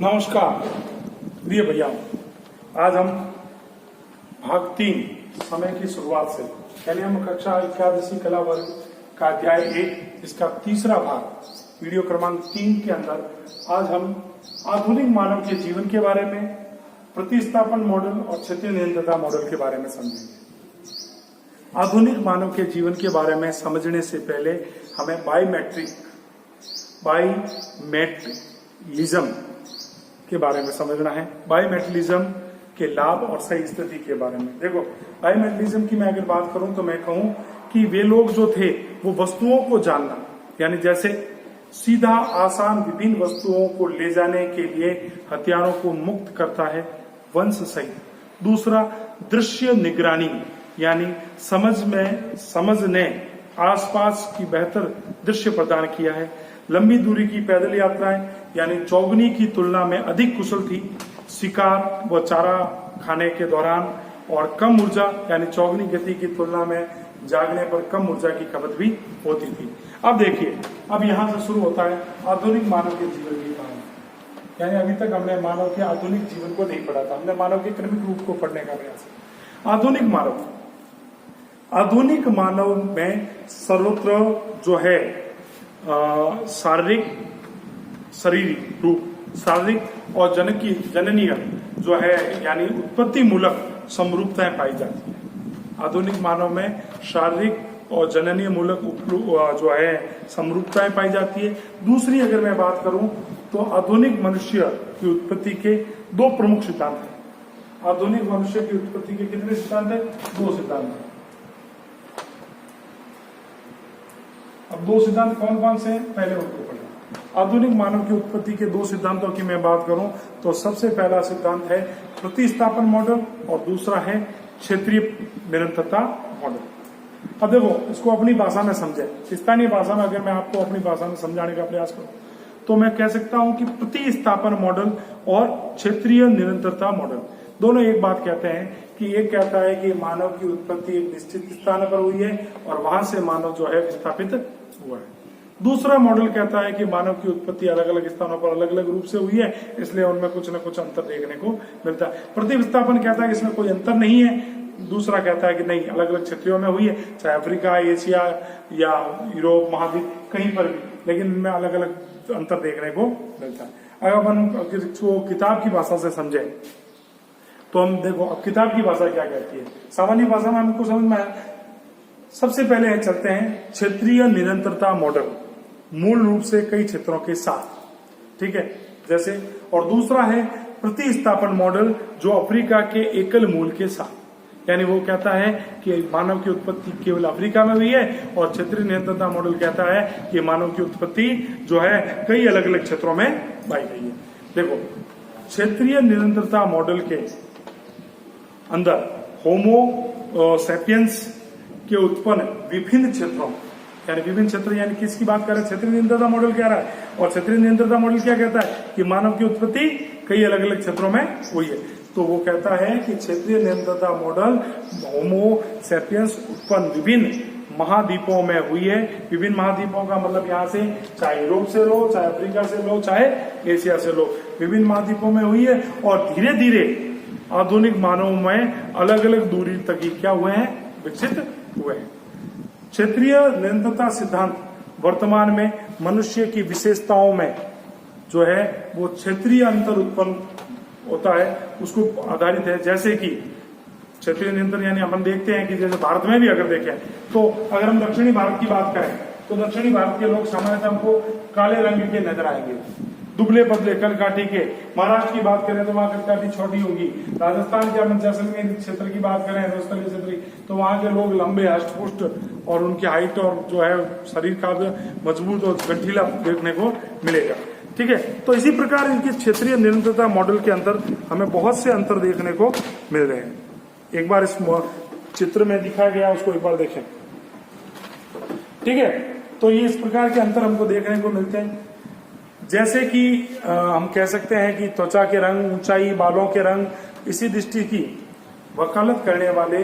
नमस्कार प्रिय भैया, आज हम भाग 3 समय की शुरुआत से यानी हम कक्षा एकादशी कला वर्ग का अध्याय 1 इसका तीसरा भाग वीडियो क्रमांक 3 के अंदर आज हम आधुनिक मानव के जीवन के बारे में, प्रतिस्थापन मॉडल और क्षेत्रीय निरंतरता मॉडल के बारे में समझेंगे। आधुनिक मानव के जीवन के बारे में समझने से पहले हमें बायोमेटलिज्म के बारे में समझना है। बायोमेटलिज्म के लाभ और सही स्थिति के बारे में। देखो, बायोमेटलिज्म की मैं अगर बात करूं तो मैं कहूं कि वे लोग जो थे वो वस्तुओं को जानना, यानी जैसे सीधा आसान विभिन्न वस्तुओं को ले जाने के लिए हथियारों को मुक्त करता है, वंश सही। दूसरा, दृश्य निगरानी, यानी समझने आसपास की बेहतर दृश्य प्रदान किया है। लंबी दूरी की पैदल यात्राएं, यानी चौगनी की तुलना में अधिक कुशल थी शिकार व चारा खाने के दौरान, और कम ऊर्जा, यानी चौगनी गति की तुलना में जागने पर कम ऊर्जा की खपत भी होती थी। अब देखिए, अब यहां से शुरू होता है आधुनिक मानव के जीवन की कहानी। यानी अभी तक हमने मानव के आधुनिक जीवन को नहीं पढ़ा था, हमने मानव के क्रमिक रूप को पढ़ने का प्रयास किया। आधुनिक मानव में सर्वत्र जो है शारीरिक और जननीय जो है यानी उत्पत्ति मूलक समरूपताएं पाई जाती है। आधुनिक मानव में शारीरिक और जननीय मूलक जो है समरूपताएं पाई जाती है। दूसरी अगर मैं बात करूं तो आधुनिक मनुष्य की उत्पत्ति के 2 प्रमुख सिद्धांत हैं। आधुनिक मनुष्य की उत्पत्ति के कितने सिद्धांत हैं? 2 सिद्धांत हैं। अब 2 सिद्धांत कौन कौन से हैं, पहले उनको पढ़ना। आधुनिक मानव की उत्पत्ति के 2 सिद्धांतों की मैं बात करूं तो सबसे पहला सिद्धांत है प्रतिस्थापन मॉडल और दूसरा है क्षेत्रीय निरंतरता मॉडल। अब देखो, इसको अपनी भाषा में समझे। स्थानीय भाषा में अगर मैं आपको अपनी भाषा में समझाने का प्रयास करूं तो मैं कह सकता हूं कि प्रतिस्थापन मॉडल और क्षेत्रीय निरंतरता मॉडल दोनों एक बात कहते हैं कि एक कहता है कि मानव की उत्पत्ति एक निश्चित स्थान पर हुई है और वहां से मानव जो है विस्थापित हुआ है। दूसरा मॉडल कहता है कि मानव की उत्पत्ति अलग अलग स्थानों पर अलग अलग रूप से हुई है, इसलिए उनमें कुछ न कुछ अंतर देखने को मिलता है। प्रतिस्थापन कहता है कि इसमें कोई अंतर नहीं है। दूसरा कहता है कि नहीं, अलग अलग क्षेत्रों में हुई है, चाहे अफ्रीका, एशिया या यूरोप महाद्वीप, कहीं पर भी, लेकिन इनमें अलग अलग अंतर देखने को मिलता है। अगर अपन इसको किताब की भाषा से समझे तो हम देखो, अब किताब की भाषा क्या कहती है, सामान्य भाषा में हमको समझ में आया। सबसे पहले चलते हैं क्षेत्रीय निरंतरता मॉडल, मूल रूप से कई क्षेत्रों के साथ, ठीक है, जैसे। और दूसरा है प्रतिस्थापन मॉडल, जो अफ्रीका के एकल मूल के साथ, यानी वो कहता है कि मानव की उत्पत्ति केवल अफ्रीका में हुई है, और क्षेत्रीय निरंतरता मॉडल कहता है कि मानव की उत्पत्ति जो है कई अलग अलग क्षेत्रों में पाई गई है। देखो, क्षेत्रीय निरंतरता मॉडल के अंदर होमो सैपियंस के उत्पन्न विभिन्न क्षेत्रों, यानी विभिन्न क्षेत्र, यानी किसकी बात कर रहे हैं? क्षेत्रीय निरंतरता मॉडल कह रहा है। और क्षेत्रीय निरंतरता मॉडल क्या कहता है कि मानव की उत्पत्ति कई अलग अलग क्षेत्रों में हुई है। तो वो कहता है कि क्षेत्रीय निरंतरता मॉडल होमो सैपियंस उत्पन्न विभिन्न महाद्वीपों में हुई है। विभिन्न महाद्वीपों का मतलब यहाँ से चाहे यूरोप से लो, चाहे अफ्रीका से लो, चाहे एशिया से लो, विभिन्न महाद्वीपों में हुई है। और धीरे धीरे आधुनिक मानव में अलग अलग दूरी तक ही क्या हुए हैं? विकसित हुए हैं। क्षेत्रीय निरंतरता सिद्धांत वर्तमान में मनुष्य की विशेषताओं में जो है वो क्षेत्रीय अंतर उत्पन्न होता है, उसको आधारित है। जैसे कि क्षेत्रीय नियंत्रण, यानी हम देखते हैं कि जैसे भारत में भी अगर देखें तो अगर हम दक्षिणी भारत की बात करें तो दक्षिणी भारत के लोग सामान्यतः हमको काले रंग के नजर आएंगे, दुबले पतले, कलकाठी के। महाराष्ट्र की बात करें तो वहां कलकाठी छोटी होगी। राजस्थान के, जैसलमेर क्षेत्र की बात करें, स्थलीय क्षेत्र की, तो वहां के लोग लंबे, हष्टपुष्ट और उनकी हाइट और जो है शरीर का मजबूत और गठीला देखने को मिलेगा, ठीक है। तो इसी प्रकार इनके क्षेत्रीय निरंतरता मॉडल के अंदर हमें बहुत से अंतर देखने को मिल रहे हैं। एक बार इस चित्र में दिखाया गया उसको एक बार देखें, ठीक है। तो ये इस प्रकार के अंतर हमको देखने को मिलते हैं। जैसे कि हम कह सकते हैं कि त्वचा के रंग, ऊंचाई, बालों के रंग, इसी दृष्टि की वकालत करने वाले,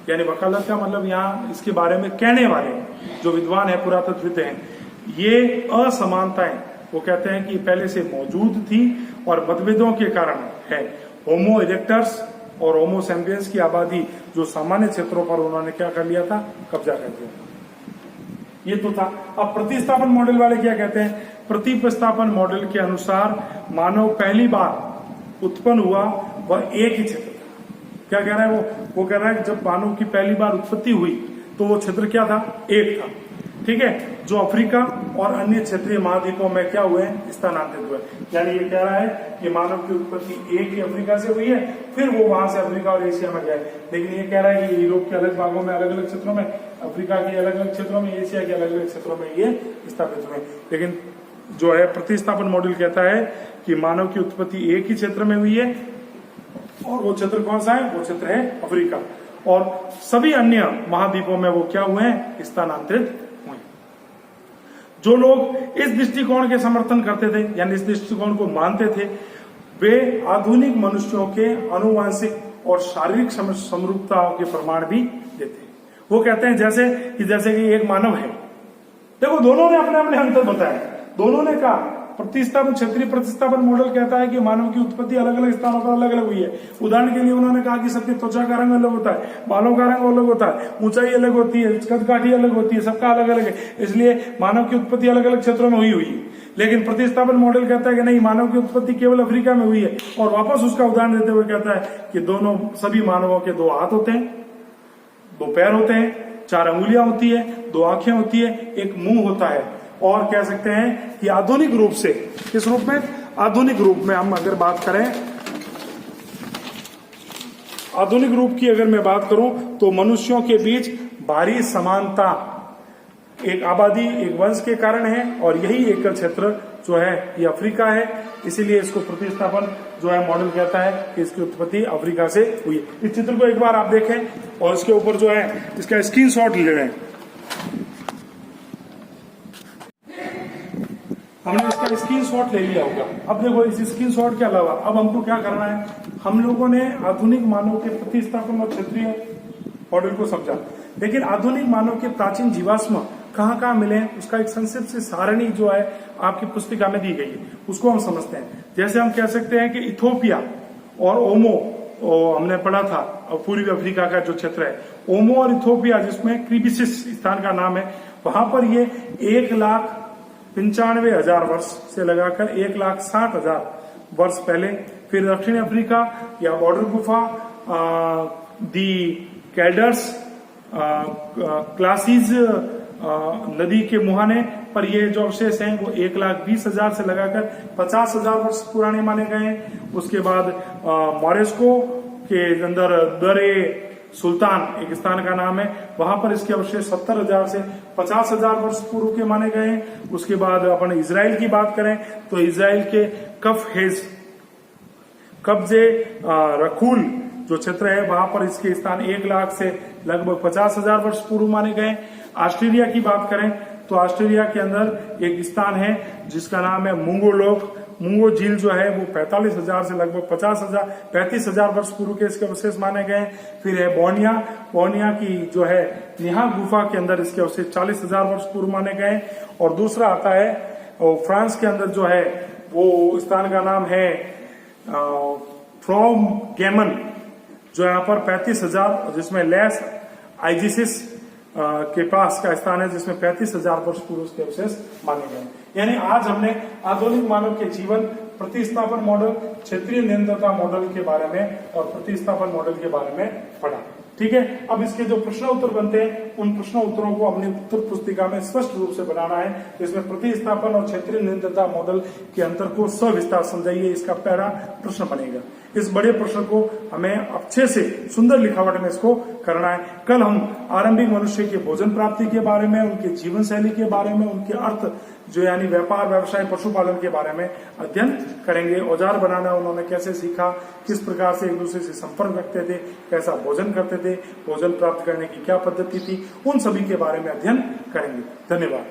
यानी वकालत का मतलब यहाँ इसके बारे में कहने वाले जो विद्वान है, पुरातत्वविद हैं, ये असमानताएं वो कहते हैं कि पहले से मौजूद थी और मतभेदों के कारण है। होमो इरेक्टस और होमो सैपियंस की आबादी जो सामान्य क्षेत्रों पर उन्होंने क्या कर लिया था, कब्जा कर लिया। ये तो था। अब प्रतिस्थापन मॉडल वाले क्या कहते हैं, प्रतिस्थापन मॉडल के अनुसार मानव पहली बार उत्पन्न हुआ वह एक ही क्षेत्र था। क्या कह रहा है वो कह रहा है जब मानव की पहली बार उत्पत्ति हुई तो वो क्षेत्र क्या था, एक था। ठीक है, जो अफ्रीका और अन्य क्षेत्रीय महाद्वीपों में क्या हुए, स्थानांतरित हुए। यानी ये कह रहा है कि मानव की उत्पत्ति एक ही अफ्रीका से हुई है, फिर वो वहां से अफ्रीका और एशिया में गए। लेकिन ये कह रहा है कि यूरोप के अलग भागों में अलग अलग क्षेत्रों में, अफ्रीका के अलग अलग क्षेत्रों में, एशिया के अलग अलग क्षेत्रों में ये स्थापित हुए। लेकिन जो है प्रतिस्थापन मॉडल कहता है कि मानव की उत्पत्ति एक ही क्षेत्र में हुई है, और वो क्षेत्र कौन सा है, वो क्षेत्र है अफ्रीका, और सभी अन्य महाद्वीपों में वो क्या हुए हैं, स्थानांतरित हुए। जो लोग इस दृष्टिकोण के समर्थन करते थे, यानी इस दृष्टिकोण को मानते थे, वे आधुनिक मनुष्यों के आनुवांशिक और शारीरिक समरूपताओं के प्रमाण भी देते हैं। वो कहते हैं जैसे कि एक मानव है, देखो दोनों ने अपने अपने अंतर बताए। दोनों ने कहा, प्रतिस्थापन क्षेत्रीय प्रतिस्थापन मॉडल कहता है कि मानव की उत्पत्ति अलग अलग स्थानों पर अलग अलग हुई है। उदाहरण के लिए उन्होंने कहा कि सबकी त्वचा का रंग अलग होता है, बालों का रंग अलग होता है, ऊंचाई अलग होती है, कदकाठी अलग होती है, सबका अलग अलग है, इसलिए मानव की उत्पत्ति अलग अलग क्षेत्रों में हुई है। लेकिन प्रतिस्थापन मॉडल कहता है कि नहीं, मानव की उत्पत्ति केवल अफ्रीका में हुई है, और वापस उसका उदाहरण देते हुए कहता है कि सभी मानवों के 2 हाथ होते हैं, 2 पैर होते हैं, 4 अंगुलियां होती है, 2 आंखें होती है, एक मुंह होता है। और कह सकते हैं कि आधुनिक रूप से, किस रूप में, आधुनिक रूप में हम अगर बात करें, आधुनिक रूप की अगर मैं बात करूं तो मनुष्यों के बीच भारी समानता एक आबादी, एक वंश के कारण है, और यही एकल क्षेत्र जो है ये अफ्रीका है। इसीलिए इसको प्रतिस्थापन जो है मॉडल कहता है कि इसकी उत्पत्ति अफ्रीका से हुई है। इस चित्र को एक बार आप देखें और इसके ऊपर जो है इसका स्क्रीनशॉट ले लें। हमने इसका स्क्रीनशॉट ले लिया होगा। अब देखो इस स्क्रीनशॉट के अलावा अब हमको क्या करना है, हम लोगों ने आधुनिक मानव के प्रतिस्थापन और क्षेत्रीय मॉडल को समझा, लेकिन आधुनिक मानव के प्राचीन जीवाश्म कहाँ कहाँ मिले हैं उसका एक संक्षिप्त से सारणी जो है आपकी पुस्तिका में दी गई है, उसको हम समझते हैं। जैसे हम कह सकते हैं कि इथोपिया और ओमो, हमने पढ़ा था पूर्वी अफ्रीका का जो क्षेत्र है, ओमो और इथोपिया जिसमें क्रीबिसिस स्थान का नाम है, वहां पर ये 1,95,000 वर्ष से लगाकर 1,60,000 वर्ष पहले। फिर दक्षिण अफ्रीका या बॉर्डर गुफा, दी कैल्डर्स, क्लासीज नदी के मुहाने पर ये जो अवशेष हैं वो 1,20,000 से लगाकर 50,000 वर्ष पुराने माने गए हैं। उसके बाद मॉरेस्को के अंदर दरे सुल्तान एक स्थान का नाम है, वहां पर इसके अवशेष 70,000 से 50,000 वर्ष पूर्व के माने गए हैं। उसके बाद अपन इजराइल की बात करें तो इजराइल के कब्जे रखूल जो क्षेत्र है वहां पर इसके स्थान 1,00,000 से लगभग 50,000 वर्ष पूर्व माने गए। ऑस्ट्रेलिया की बात करें तो ऑस्ट्रेलिया के अंदर एक स्थान है जिसका नाम है मुंगो झील जो है वो 45,000 से लगभग 35,000 वर्ष पूर्व के इसके अवशेष माने गए। फिर है बोनिया की जो है निहा गुफा के अंदर इसके अवशेष 40,000 वर्ष पूर्व माने गए। और दूसरा आता है फ्रांस के अंदर जो है वो स्थान का नाम है फ्रॉम गेमन जो यहाँ पर 35,000, जिसमें लेस आइजिसिस के पास का स्थान है जिसमें 35,000 वर्ष पूर्व के अवशेष माने गए। यानी आज हमने आधुनिक मानव के जीवन, प्रतिस्थापन मॉडल, क्षेत्रीय निरंतरता मॉडल के बारे में और प्रतिस्थापन मॉडल के बारे में पढ़ा। ठीक है, अब इसके जो प्रश्न उत्तर बनते हैं उन प्रश्न उत्तरों को अपनी उत्तर पुस्तिका में स्पष्ट रूप से बनाना है। इसमें प्रतिस्थापन और क्षेत्रीय निरंतरता मॉडल के अंतर को सविस्तार समझाइए, इसका पहला प्रश्न बनेगा। इस बड़े प्रश्न को हमें अच्छे से सुंदर लिखावट में इसको करना है। कल हम आरंभिक मनुष्य के भोजन प्राप्ति के बारे में, उनके जीवन शैली के बारे में, उनके अर्थ जो यानी व्यापार, व्यवसाय, पशुपालन के बारे में अध्ययन करेंगे। औजार बनाना उन्होंने कैसे सीखा, किस प्रकार से एक दूसरे से संपर्क रखते थे, कैसा भोजन करते थे, भोजन प्राप्त करने की क्या पद्धति थी, उन सभी के बारे में अध्ययन करेंगे। धन्यवाद।